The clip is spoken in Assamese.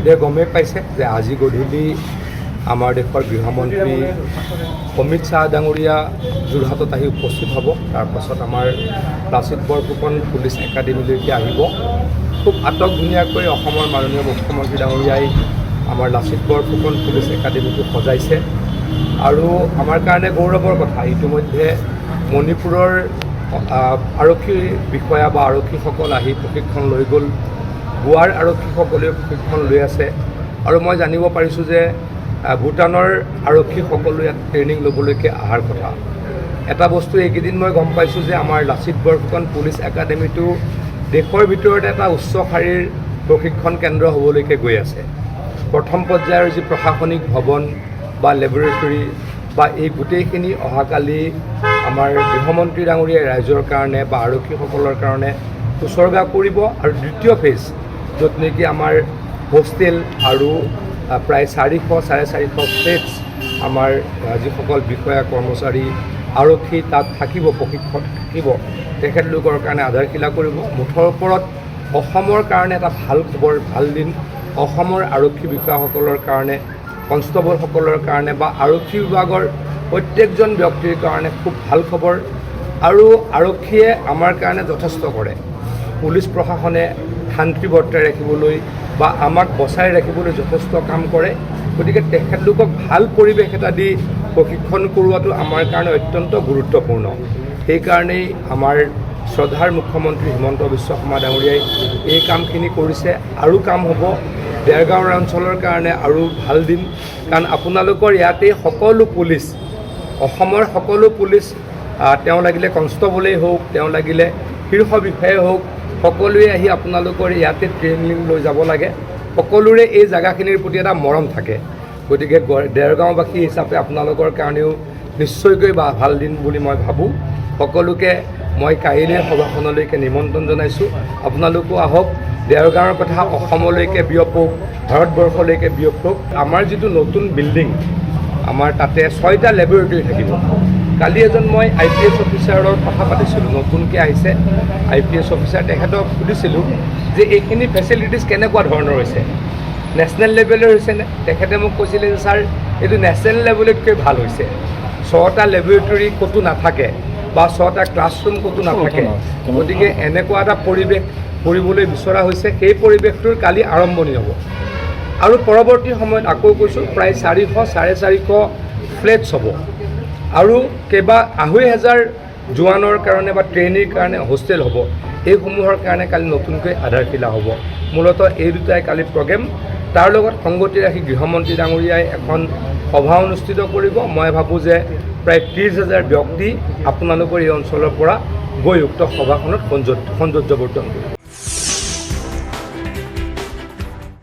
ইতিমধ্যে গমেই পাইছে যে আজি গধূলি আমাৰ দেশৰ গৃহমন্ত্ৰী অমিত শ্বাহ ডাঙৰীয়া যোৰহাটত আহি উপস্থিত হ'ব। তাৰপাছত আমাৰ লাচিত বৰফুকন পুলিচ একাডেমীলৈকে আহিব। খুব আটকধুনীয়াকৈ অসমৰ মাননীয় মুখ্যমন্ত্ৰী ডাঙৰীয়াই আমাৰ লাচিত বৰফুকন পুলিচ একাডেমীটো সজাইছে আৰু আমাৰ কাৰণে গৌৰৱৰ কথা। ইতিমধ্যে মণিপুৰৰ আৰক্ষী বিষয়া বা আৰক্ষীসকল আহি প্ৰশিক্ষণ লৈ গ'ল। গোৱাৰ আৰক্ষীসকলেও প্ৰশিক্ষণ লৈ আছে আৰু মই জানিব পাৰিছোঁ যে ভূটানৰ আৰক্ষীসকলো ইয়াত ট্ৰেইনিং ল'বলৈকে অহাৰ কথা। এটা বস্তু এইকেইদিন মই গম পাইছোঁ যে আমাৰ লাচিত বৰফুকন পুলিচ একাডেমীটো দেশৰ ভিতৰতে এটা উচ্চ শাৰীৰ প্ৰশিক্ষণ কেন্দ্ৰ হ'বলৈকে গৈ আছে। প্ৰথম পৰ্যায়ৰ যি প্ৰশাসনিক ভৱন বা লেবৰেটৰী বা এই গোটেইখিনি অহাকালি আমাৰ গৃহমন্ত্ৰী ডাঙৰীয়াই ৰাইজৰ কাৰণে বা আৰক্ষীসকলৰ কাৰণে উচৰ্গা কৰিব। আৰু দ্বিতীয় ফেজ য'ত নেকি আমাৰ হোষ্টেল আৰু প্ৰায় 400-450 ফ্লেটছ আমাৰ যিসকল বিষয়া কৰ্মচাৰী আৰক্ষী তাত থাকিব, প্ৰশিক্ষণ থাকিব, তেখেতলোকৰ কাৰণে আধাৰশিলা কৰিব। মুঠৰ ওপৰত অসমৰ কাৰণে এটা ভাল খবৰ, ভাল দিন। অসমৰ আৰক্ষী বিষয়াসকলৰ কাৰণে, কনষ্টেবলসকলৰ কাৰণে বা আৰক্ষী বিভাগৰ প্ৰত্যেকজন ব্যক্তিৰ কাৰণে খুব ভাল খবৰ। আৰু আৰক্ষীয়ে আমাৰ কাৰণে যথেষ্ট কৰে। পুলিচ প্ৰশাসনে শান্তি বৰ্তাই ৰাখিবলৈ বা আমাক বচাই ৰাখিবলৈ যথেষ্ট কাম কৰে। গতিকে তেখেতলোকক ভাল পৰিৱেশ এটা দি প্ৰশিক্ষণ কৰোৱাটো আমাৰ কাৰণে অত্যন্ত গুৰুত্বপূৰ্ণ। সেইকাৰণেই আমাৰ শ্ৰদ্ধাৰ মুখ্যমন্ত্ৰী হিমন্ত বিশ্ব শৰ্মা ডাঙৰীয়াই এই কামখিনি কৰিছে। আৰু কাম হ'ব দেৰগাঁও অঞ্চলৰ কাৰণে আৰু ভাল দিন। কাৰণ আপোনালোকৰ ইয়াতেই সকলো পুলিচ, অসমৰ সকলো পুলিচ, তেওঁ লাগিলে কনষ্টেবলেই হওক, তেওঁ লাগিলে শীৰ্ষ বিষয়াই হওক, সকলোৱে আহি আপোনালোকৰ ইয়াতে ট্ৰেইনিং লৈ যাব লাগে। সকলোৰে এই জেগাখিনিৰ প্ৰতি এটা মৰম থাকে। গতিকে দেৰগাঁওবাসী হিচাপে আপোনালোকৰ কাৰণেও নিশ্চয়কৈ ভাল দিন বুলি মই ভাবোঁ। সকলোকে মই কাইলৈ সভাখনলৈকে নিমন্ত্ৰণ জনাইছোঁ। আপোনালোকো আহক, দেৰগাঁৱৰ কথা অসমলৈকে বিয়পক, ভাৰতবৰ্ষলৈকে বিয়পক। আমাৰ যিটো নতুন বিল্ডিং, আমাৰ তাতে 6টা লেবৰেটৰী থাকিব। কালি এজন মই IPS অফিচাৰৰ কথা পাতিছিলোঁ, নতুনকৈ আহিছে IPS অফিচাৰ। তেখেতক সুধিছিলোঁ যে এইখিনি ফেচিলিটিজ কেনেকুৱা ধৰণৰ হৈছে, নেশ্যনেল লেভেলৰ হৈছেনে? তেখেতে মোক কৈছিলে যে ছাৰ এইটো নেশ্যনেল লেভেলতকৈ ভাল হৈছে। 6টা লেবৰেটৰী ক'তো নাথাকে বা 6টা ক্লাছৰুম ক'তো নাথাকে। গতিকে এনেকুৱা এটা পৰিৱেশ কৰিবলৈ বিচৰা হৈছে। সেই পৰিৱেশটোৰ কালি আৰম্ভণি হ'ব আৰু পৰৱৰ্তী সময়ত আকৌ কৈছোঁ প্ৰায় 400-450 ফ্লেটছ হ'ব আৰু কেইবা 2,500 জোৱানৰ কাৰণে বা ট্ৰেইনীৰ কাৰণে হোষ্টেল হ'ব। এইসমূহৰ কাৰণে কালি নতুনকৈ আধাৰশিলা হ'ব। মূলতঃ এই দুটাই কালি প্ৰগ্ৰেম। তাৰ লগত সংগতি ৰাখি গৃহমন্ত্ৰী ডাঙৰীয়াই এখন সভা অনুষ্ঠিত কৰিব। মই ভাবোঁ যে প্ৰায় 30,000 ব্যক্তি আপোনালোকৰ এই অঞ্চলৰ পৰা গৈ উক্ত সভাখনত সৌন্দৰ্যবৰ্ধন কৰিব।